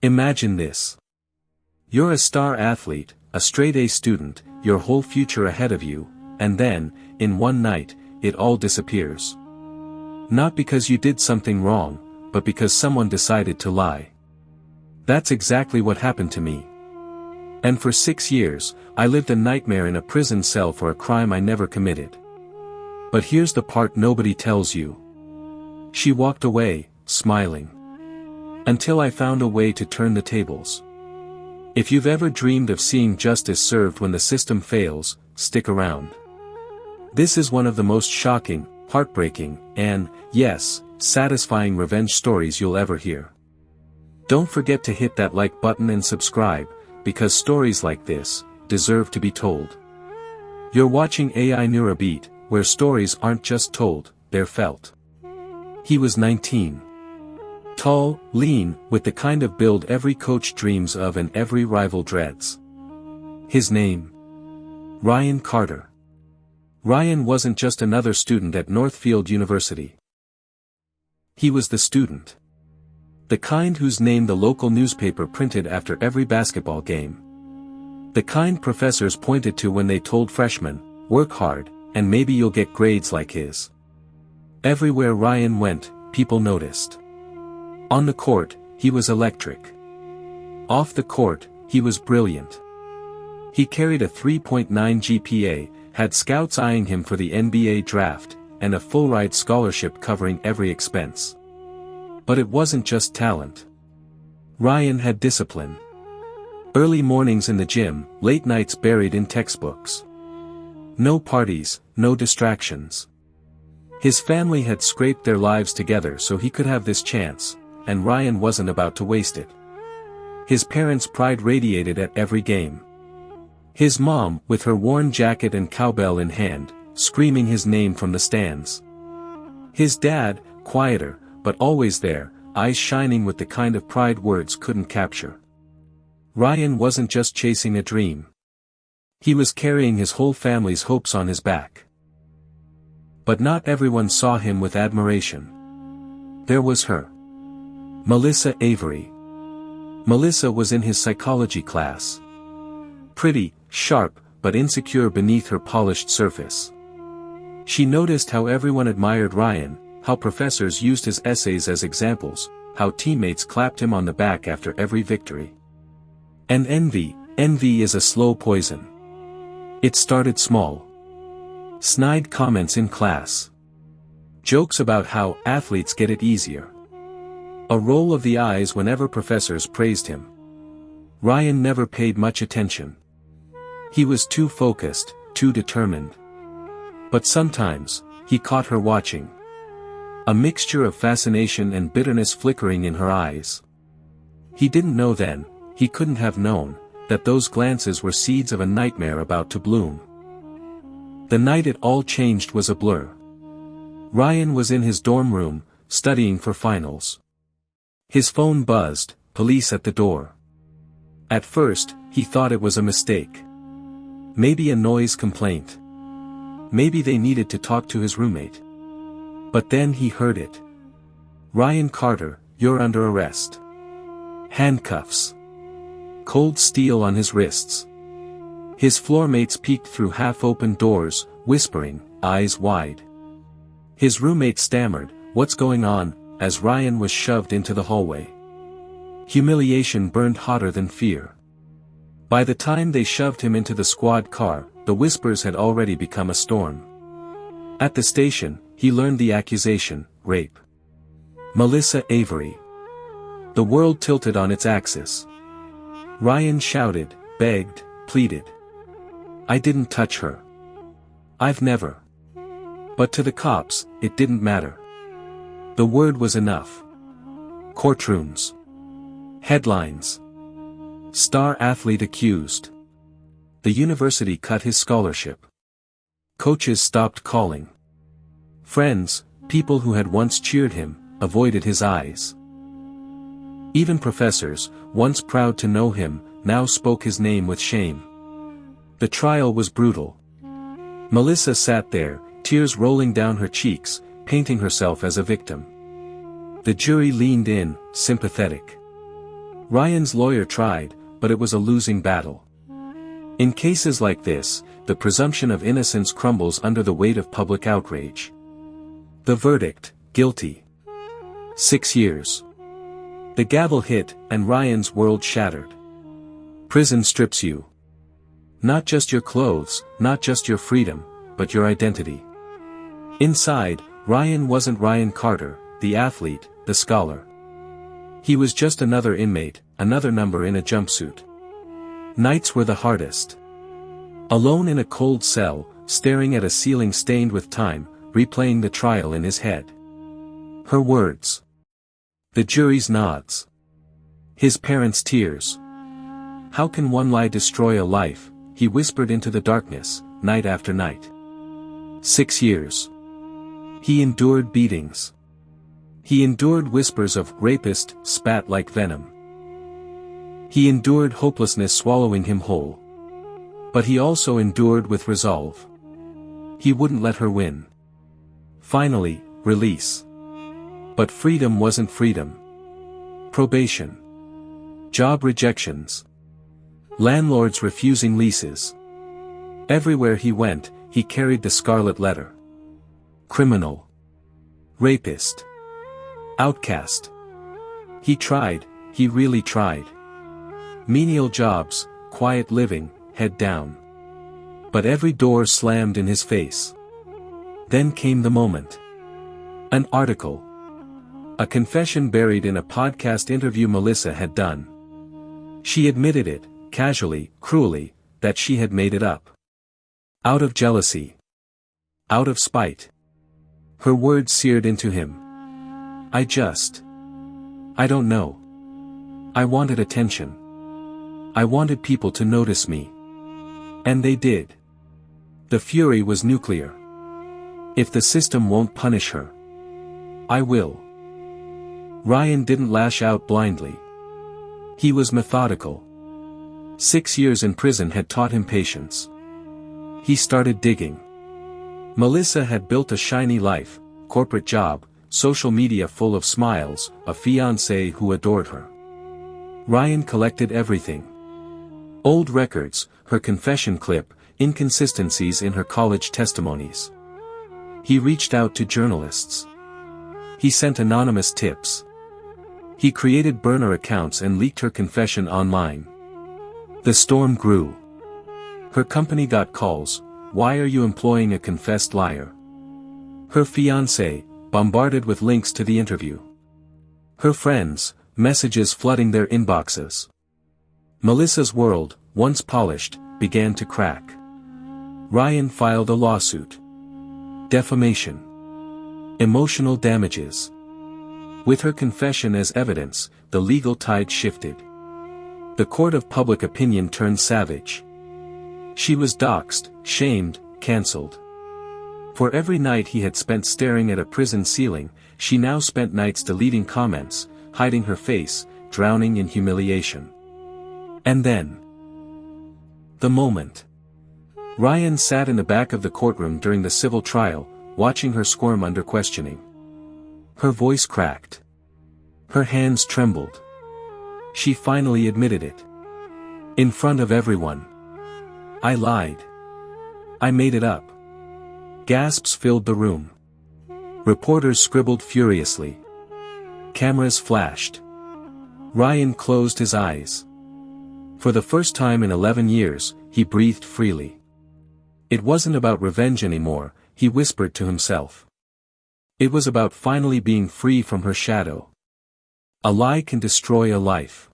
Imagine this. You're a star athlete, a straight-A student, your whole future ahead of you, and then, in one night, it all disappears. Not because you did something wrong, but because someone decided to lie. That's exactly what happened to me. And for 6 years, I lived a nightmare in a prison cell for a crime I never committed. But here's the part nobody tells you. She walked away, smiling. Until I found a way to turn the tables. If you've ever dreamed of seeing justice served when the system fails, stick around. This is one of the most shocking, heartbreaking, and, yes, satisfying revenge stories you'll ever hear. Don't forget to hit that like button and subscribe, because stories like this deserve to be told. You're watching AINeuraBeat, where stories aren't just told, they're felt. He was 19. Tall, lean, with the kind of build every coach dreams of and every rival dreads. His name? Ryan Carter. Ryan wasn't just another student at Northfield University. He was the student. The kind whose name the local newspaper printed after every basketball game. The kind professors pointed to when they told freshmen, work hard, and maybe you'll get grades like his. Everywhere Ryan went, people noticed. On the court, he was electric. Off the court, he was brilliant. He carried a 3.9 GPA, had scouts eyeing him for the NBA draft, and a full-ride scholarship covering every expense. But it wasn't just talent. Ryan had discipline. Early mornings in the gym, late nights buried in textbooks. No parties, no distractions. His family had scraped their lives together so he could have this chance, and Ryan wasn't about to waste it. His parents' pride radiated at every game. His mom, with her worn jacket and cowbell in hand, screaming his name from the stands. His dad, quieter, but always there, eyes shining with the kind of pride words couldn't capture. Ryan wasn't just chasing a dream. He was carrying his whole family's hopes on his back. But not everyone saw him with admiration. There was her. Melissa Avery. Melissa was in his psychology class. Pretty, sharp, but insecure beneath her polished surface. She noticed how everyone admired Ryan, how professors used his essays as examples, how teammates clapped him on the back after every victory. And envy is a slow poison. It started small. Snide comments in class. Jokes about how athletes get it easier. A roll of the eyes whenever professors praised him. Ryan never paid much attention. He was too focused, too determined. But sometimes, he caught her watching. A mixture of fascination and bitterness flickering in her eyes. He didn't know then, he couldn't have known, that those glances were seeds of a nightmare about to bloom. The night it all changed was a blur. Ryan was in his dorm room, studying for finals. His phone buzzed, police at the door. At first, he thought it was a mistake. Maybe a noise complaint. Maybe they needed to talk to his roommate. But then he heard it. Ryan Carter, you're under arrest. Handcuffs. Cold steel on his wrists. His floormates peeked through half-open doors, whispering, eyes wide. His roommate stammered, "What's going on?" as Ryan was shoved into the hallway. Humiliation burned hotter than fear. By the time they shoved him into the squad car, the whispers had already become a storm. At the station, he learned the accusation, rape. Melissa Avery. The world tilted on its axis. Ryan shouted, begged, pleaded. "I didn't touch her. I've never." But to the cops, it didn't matter. The word was enough. Courtrooms. Headlines. Star athlete accused. The university cut his scholarship. Coaches stopped calling. Friends, people who had once cheered him, avoided his eyes. Even professors, once proud to know him, now spoke his name with shame. The trial was brutal. Melissa sat there, tears rolling down her cheeks, painting herself as a victim. The jury leaned in, sympathetic. Ryan's lawyer tried, but it was a losing battle. In cases like this, the presumption of innocence crumbles under the weight of public outrage. The verdict, guilty. 6 years. The gavel hit, and Ryan's world shattered. Prison strips you. Not just your clothes, not just your freedom, but your identity. Inside, Ryan wasn't Ryan Carter, the athlete, the scholar. He was just another inmate, another number in a jumpsuit. Nights were the hardest. Alone in a cold cell, staring at a ceiling stained with time, replaying the trial in his head. Her words. The jury's nods. His parents' tears. How can one lie destroy a life, he whispered into the darkness, night after night. 6 years. He endured beatings. He endured whispers of rapist spat like venom. He endured hopelessness swallowing him whole. But he also endured with resolve. He wouldn't let her win. Finally, release. But freedom wasn't freedom. Probation. Job rejections. Landlords refusing leases. Everywhere he went, he carried the scarlet letter. Criminal. Rapist. Outcast. He tried, he really tried. Menial jobs, quiet living, head down. But every door slammed in his face. Then came the moment. An article. A confession buried in a podcast interview Melissa had done. She admitted it, casually, cruelly, that she had made it up. Out of jealousy. Out of spite. Her words seared into him. I don't know. I wanted attention. I wanted people to notice me. And they did. The fury was nuclear. If the system won't punish her, I will. Ryan didn't lash out blindly. He was methodical. 6 years in prison had taught him patience. He started digging. Melissa had built a shiny life, corporate job, social media full of smiles, a fiancé who adored her. Ryan collected everything. Old records, her confession clip, inconsistencies in her college testimonies. He reached out to journalists. He sent anonymous tips. He created burner accounts and leaked her confession online. The storm grew. Her company got calls, "Why are you employing a confessed liar?" Her fiancé, bombarded with links to the interview. Her friends, messages flooding their inboxes. Melissa's world, once polished, began to crack. Ryan filed a lawsuit. Defamation. Emotional damages. With her confession as evidence, the legal tide shifted. The court of public opinion turned savage. She was doxxed, shamed, cancelled. For every night he had spent staring at a prison ceiling, she now spent nights deleting comments, hiding her face, drowning in humiliation. And then. The moment. Ryan sat in the back of the courtroom during the civil trial, watching her squirm under questioning. Her voice cracked. Her hands trembled. She finally admitted it. In front of everyone. I lied. I made it up. Gasps filled the room. Reporters scribbled furiously. Cameras flashed. Ryan closed his eyes. For the first time in 11 years, he breathed freely. It wasn't about revenge anymore, he whispered to himself. It was about finally being free from her shadow. A lie can destroy a life.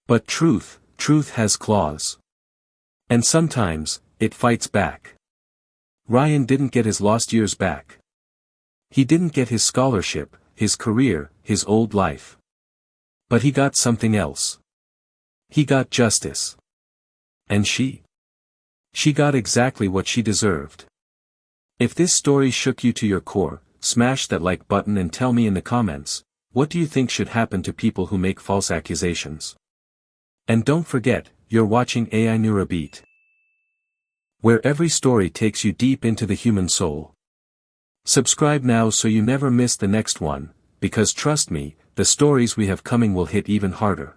But truth has claws. And sometimes, it fights back. Ryan didn't get his lost years back. He didn't get his scholarship, his career, his old life. But he got something else. He got justice. And she got exactly what she deserved. If this story shook you to your core, smash that like button and tell me in the comments, what do you think should happen to people who make false accusations? And don't forget, you're watching AINeuraBeat, where every story takes you deep into the human soul. Subscribe now so you never miss the next one, because trust me, the stories we have coming will hit even harder.